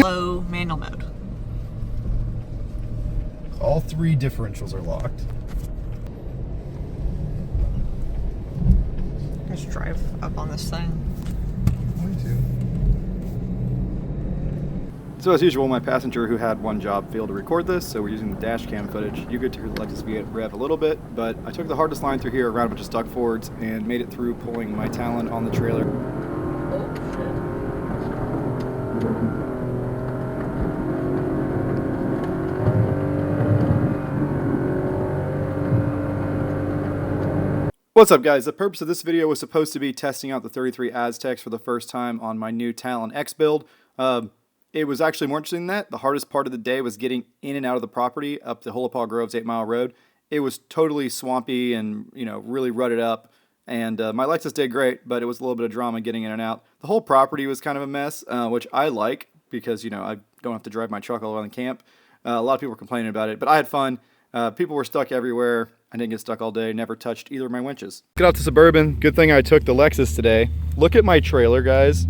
Low manual mode. All 3 differentials are locked. Let's drive up on this thing. So as usual, my passenger who had one job failed to record this, so we're using the dash cam footage. You get to hear the Lexus V8 rev a little bit, but I took the hardest line through here around a bunch of stuck Fords and made it through pulling my Talon on the trailer. What's up, guys? The purpose of this video was supposed to be testing out the 33 Aztecs for the first time on my new Talon X build. It was actually more interesting than that. The hardest part of the day was getting in and out of the property up the Holopaw Groves 8 Mile Road. It was totally swampy and, you know, really rutted up. And my Lexus did great, but it was a little bit of drama getting in and out. The whole property was kind of a mess, which I like because, you know, I don't have to drive my truck all around the camp. A lot of people were complaining about it, but I had fun. People were stuck everywhere. I didn't get stuck all day, never touched either of my winches. Get out to Suburban. Good thing I took the Lexus today. Look at my trailer, guys.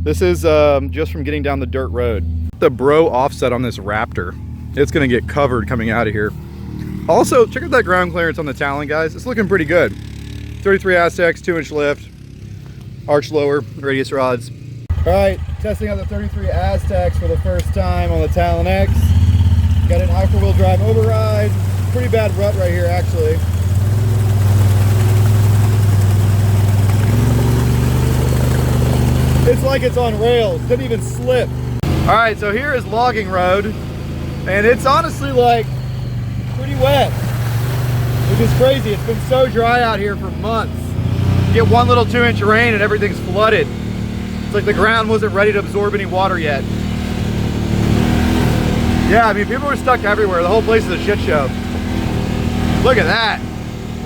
This is just from getting down the dirt road. The bro offset on this Raptor. It's gonna get covered coming out of here. Also, check out that ground clearance on the Talon, guys. It's looking pretty good. 33 Aztecs, 2-inch lift, arch lower, radius rods. All right, testing out the 33 Aztecs for the first time on the Talon X. Got an hyper-wheel drive override. Pretty bad rut right here, actually. It's like it's on rails, didn't even slip. All right, so here is logging road, and it's honestly like pretty wet, which is crazy. It's been so dry out here for months. You get one little 2-inch rain and everything's flooded. It's like the ground wasn't ready to absorb any water yet. Yeah, I mean, people were stuck everywhere. The whole place is a shit show. Look at that.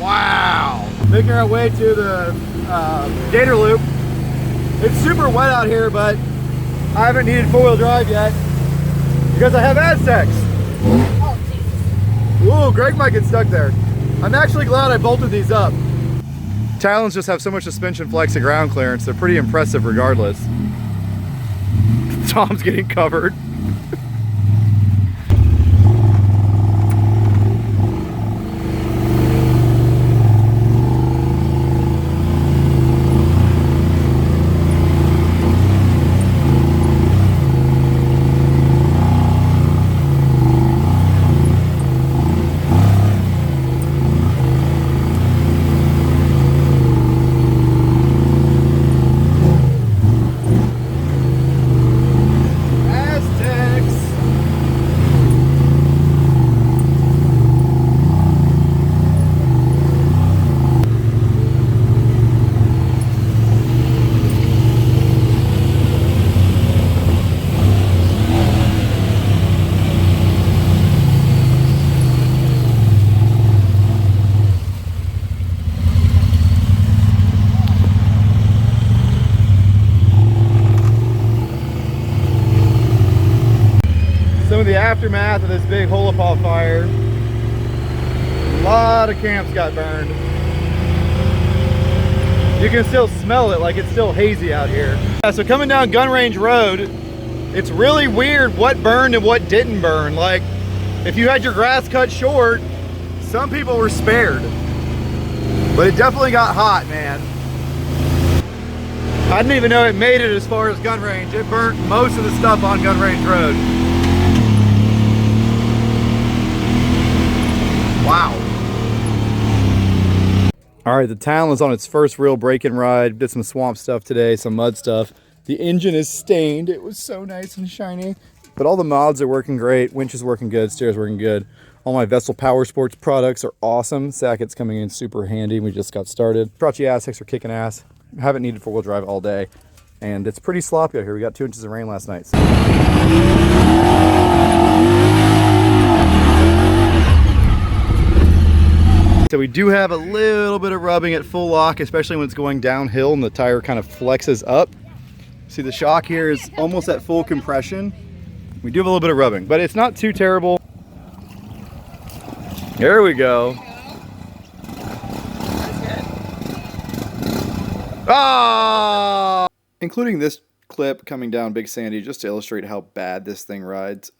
Wow. Making our way to the Gator Loop. It's super wet out here, but I haven't needed 4-wheel drive yet because I have Aztecs. Ooh, Greg might get stuck there. I'm actually glad I bolted these up. Talons just have so much suspension flex and ground clearance. They're pretty impressive regardless. Tom's getting covered. Some of the aftermath of this big Holopaw fire. A lot of camps got burned. You can still smell it, like it's still hazy out here. Yeah, so coming down Gun Range Road, it's really weird what burned and what didn't burn. Like, if you had your grass cut short, some people were spared. But it definitely got hot, man. I didn't even know it made it as far as Gun Range. It burnt most of the stuff on Gun Range Road. Wow. All right, the Talon is on its first real break-in ride. Did some swamp stuff today, some mud stuff. The engine is stained. It was so nice and shiny. But all the mods are working great. Winch is working good. Steer's working good. All my Vessel Power Sports products are awesome. Sacket's coming in super handy. We just got started. Terache Aztecs are kicking ass. Haven't needed 4-wheel drive all day. And it's pretty sloppy out here. We got 2 inches of rain last night. So we do have a little bit of rubbing at full lock, especially when it's going downhill and the tire kind of flexes up. See, the shock here is almost at full compression. We do have a little bit of rubbing, but it's not too terrible. There we go. Ah! Including this clip coming down Big Sandy just to illustrate how bad this thing rides.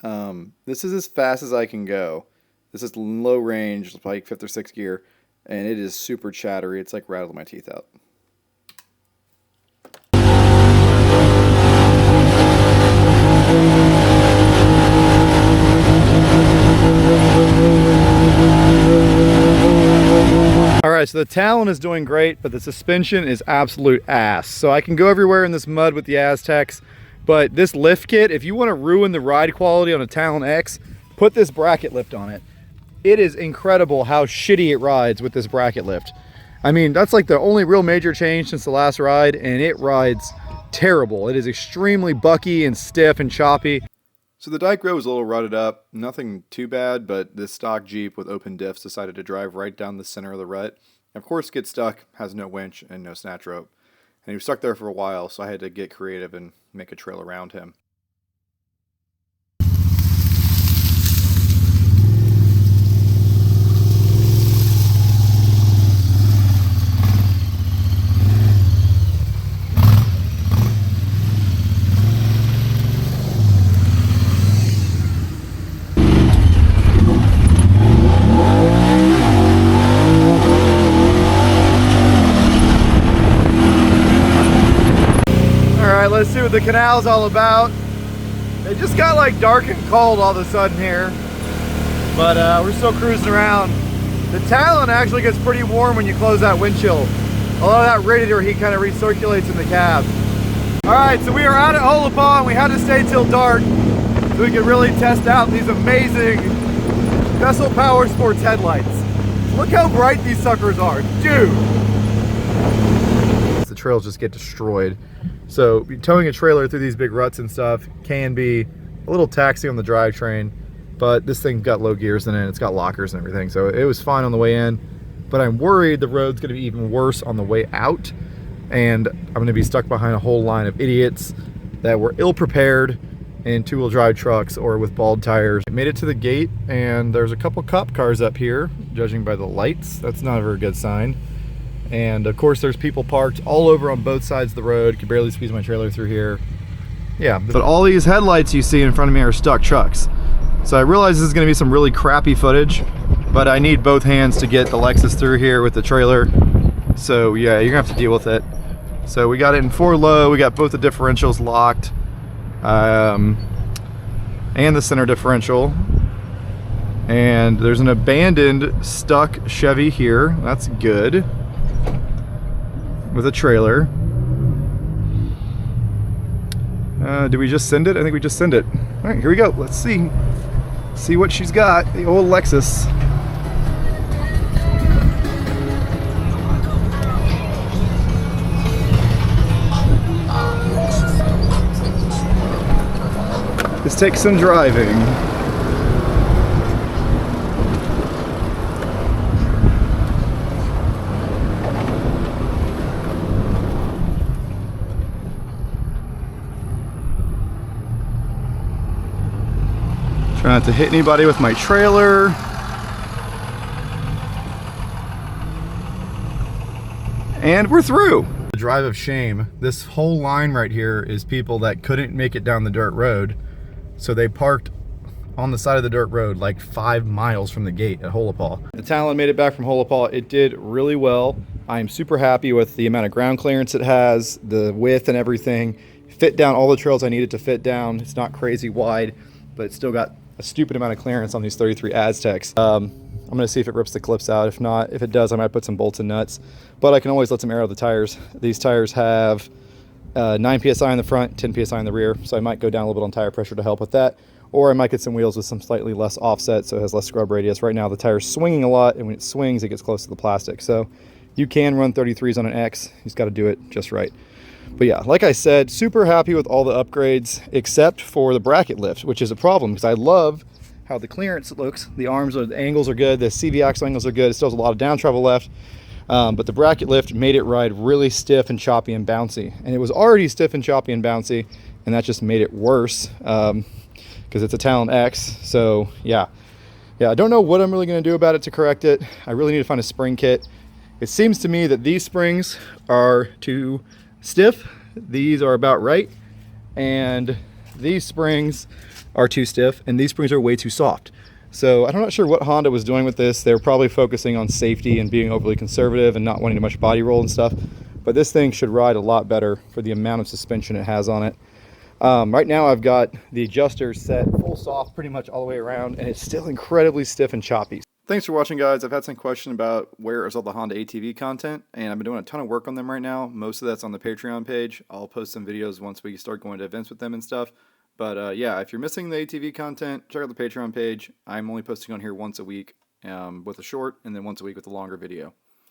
This is as fast as I can go. This is low range, like 5th or 6th gear, and it is super chattery. It's like rattling my teeth out. Alright, so the Talon is doing great, but the suspension is absolute ass. So I can go everywhere in this mud with the Aztecs, but this lift kit, if you want to ruin the ride quality on a Talon X, put this bracket lift on it. It is incredible how shitty it rides with this bracket lift. I mean, that's like the only real major change since the last ride, and it rides terrible. It is extremely bucky and stiff and choppy. So the dyke road was a little rutted up, nothing too bad, but this stock Jeep with open diffs decided to drive right down the center of the rut. And of course, gets stuck, has no winch and no snatch rope. And he was stuck there for a while, so I had to get creative and make a trail around him. Let's see what the canal's all about. It just got like dark and cold all of a sudden here, but we're still cruising around. The Talon actually gets pretty warm when you close that windshield. A lot of that radiator heat kind of recirculates in the cab. All right, so we are out at Holopaw and we had to stay till dark so we could really test out these amazing Vessel Power Sports headlights. Look how bright these suckers are, dude. The trails just get destroyed. So towing a trailer through these big ruts and stuff can be a little taxing on the drivetrain, but this thing's got low gears in it, it's got lockers and everything, so it was fine on the way in, but I'm worried the road's going to be even worse on the way out, and I'm going to be stuck behind a whole line of idiots that were ill-prepared in two-wheel drive trucks or with bald tires. I made it to the gate, and there's a couple cop cars up here, judging by the lights. That's not a very good sign. And of course there's people parked all over on both sides of the road. Could barely squeeze my trailer through here. Yeah, but all these headlights you see in front of me are stuck trucks. So I realize this is going to be some really crappy footage, but I need both hands to get the Lexus through here with the trailer. So yeah, you're gonna have to deal with it. So we got it in 4 low, we got both the differentials locked, and the center differential. And there's an abandoned stuck Chevy here, that's good, with a trailer. Did we just send it? I think we just send it. All right, here we go. Let's see what she's got. The old Lexus. This takes some driving. Try not to hit anybody with my trailer. And we're through. The drive of shame. This whole line right here is people that couldn't make it down the dirt road. So they parked on the side of the dirt road like 5 miles from the gate at Holopaw. The Talon made it back from Holopaw. It did really well. I'm super happy with the amount of ground clearance it has, the width and everything. Fit down all the trails I needed to fit down. It's not crazy wide, but it's still got a stupid amount of clearance on these 33 Aztecs. I'm gonna see if it rips the clips out. If not, if it does, I might put some bolts and nuts, but I can always let some air out of the tires. These tires have 9 PSI in the front, 10 PSI in the rear, so I might go down a little bit on tire pressure to help with that, or I might get some wheels with some slightly less offset so it has less scrub radius. Right now the tire's swinging a lot, and when it swings it gets close to the plastic, so you can run 33s on an X. You just got to do it just right. But yeah, like I said, super happy with all the upgrades except for the bracket lift, which is a problem because I love how the clearance looks. The arms, the angles are good, the CV axle angles are good. It still has a lot of down travel left, but the bracket lift made it ride really stiff and choppy and bouncy. And it was already stiff and choppy and bouncy, and that just made it worse because it's a Talon X. So yeah, I don't know what I'm really going to do about it to correct it. I really need to find a spring kit. It seems to me that these springs are too stiff. These are about right, and these springs are too stiff, and these springs are way too soft. So I'm not sure what Honda was doing with this. They were probably focusing on safety and being overly conservative and not wanting too much body roll and stuff. But this thing should ride a lot better for the amount of suspension it has on it. Right now I've got the adjusters set full soft pretty much all the way around, and it's still incredibly stiff and choppy. Thanks for watching, guys. I've had some question about where is all the Honda ATV content, and I've been doing a ton of work on them right now. Most of that's on the Patreon page. I'll post some videos once we start going to events with them and stuff. But yeah, if you're missing the ATV content, check out the Patreon page. I'm only posting on here once a week with a short, and then once a week with a longer video.